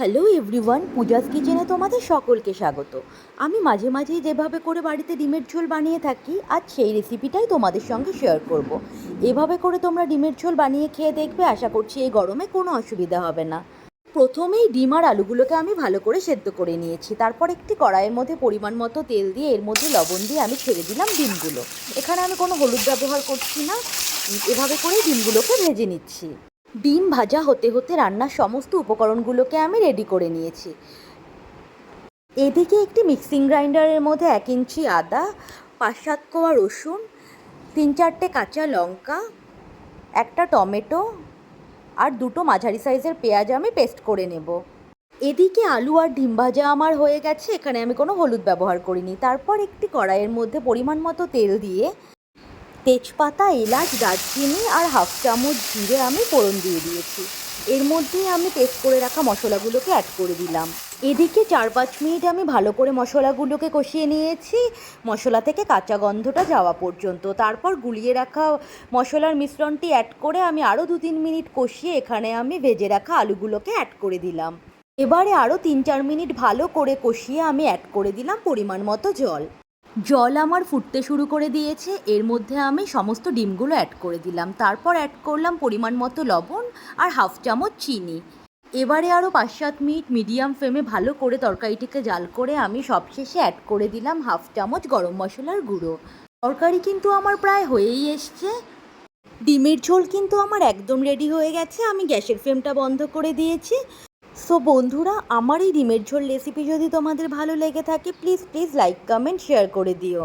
Hello everyone, Puja's কিচেনে তোমাদের সকলকে স্বাগত। আমি মাঝে মাঝেই যেভাবে করে বাড়িতে ডিমের ঝোল বানিয়ে থাকি, আজ সেই রেসিপিটাই তোমাদের সঙ্গে শেয়ার করব। এভাবে করে তোমরা ডিমের ঝোল বানিয়ে খেয়ে দেখবে, আশা করছি এই গরমে কোনো অসুবিধা হবে না। প্রথমেই ডিম আর আলুগুলোকে আমি ভালো করে সেদ্ধ করে নিয়েছি। তারপর একটি কড়াইয়ের মধ্যে পরিমাণ মতো তেল দিয়ে এর মধ্যে লবণ দিয়ে আমি ছেড়ে দিলাম ডিমগুলো। এখানে আমি কোনো হলুদ ব্যবহার করছি না, এভাবে করেই ডিমগুলোকে ভেজে নিচ্ছি। ডিম ভাজা হতে হতে রান্নার সমস্ত উপকরণগুলোকে আমি রেডি করে নিয়েছি। এদিকে একটি মিক্সিং গ্রাইন্ডারের মধ্যে 1 ইঞ্চি আদা, 5-7 কোয়া রসুন, 3-4টে কাঁচা লঙ্কা, একটা টমেটো আর 2টো মাঝারি সাইজের পেঁয়াজ আমি পেস্ট করে নেব। এদিকে আলু আর ডিম ভাজা আমার হয়ে গেছে, এখানে আমি কোনো হলুদ ব্যবহার করিনি। তারপর একটি কড়াইয়ের মধ্যে পরিমাণ মতো তেল দিয়ে তেজপাতা, এলাচ, দারচিনি আর 1/2 চামচ জিরে আমি ফোড়ন দিয়ে দিয়েছি। এর মধ্যেই আমি পেস্ট করে রাখা মশলাগুলোকে অ্যাড করে দিলাম। এদিকে 4-5 মিনিট আমি ভালো করে মশলাগুলোকে কষিয়ে নিয়েছি, মশলা থেকে কাঁচা গন্ধটা যাওয়া পর্যন্ত। তারপর গুলিয়ে রাখা মশলার মিশ্রণটি অ্যাড করে আমি আরও 2-3 মিনিট কষিয়ে এখানে আমি ভেজে রাখা আলুগুলোকে অ্যাড করে দিলাম। এবারে আরও 3-4 মিনিট ভালো করে কষিয়ে আমি অ্যাড করে দিলাম পরিমাণ মতো জল। জল আমার ফুটতে শুরু করে দিয়েছে, এর মধ্যে আমি সমস্ত ডিমগুলো অ্যাড করে দিলাম। তারপর অ্যাড করলাম পরিমাণ মতো লবণ আর 1/2 চামচ চিনি। এবারে আরও 5-7 মিনিট মিডিয়াম ফ্লেমে ভালো করে তরকারিটিকে জাল করে আমি সবশেষে অ্যাড করে দিলাম 1/2 চামচ গরম মশলার গুঁড়ো। তরকারি কিন্তু আমার প্রায় হয়েই এসছে। ডিমের ঝোল কিন্তু আমার একদম রেডি হয়ে গেছে, আমি গ্যাসের ফ্লেমটা বন্ধ করে দিয়েছি। সো বন্ধুরা, আমার এই ডিমের ঝোল রেসিপি যদি তোমাদের ভালো লেগে থাকে, প্লিজ লাইক, কমেন্ট, শেয়ার করে দিও।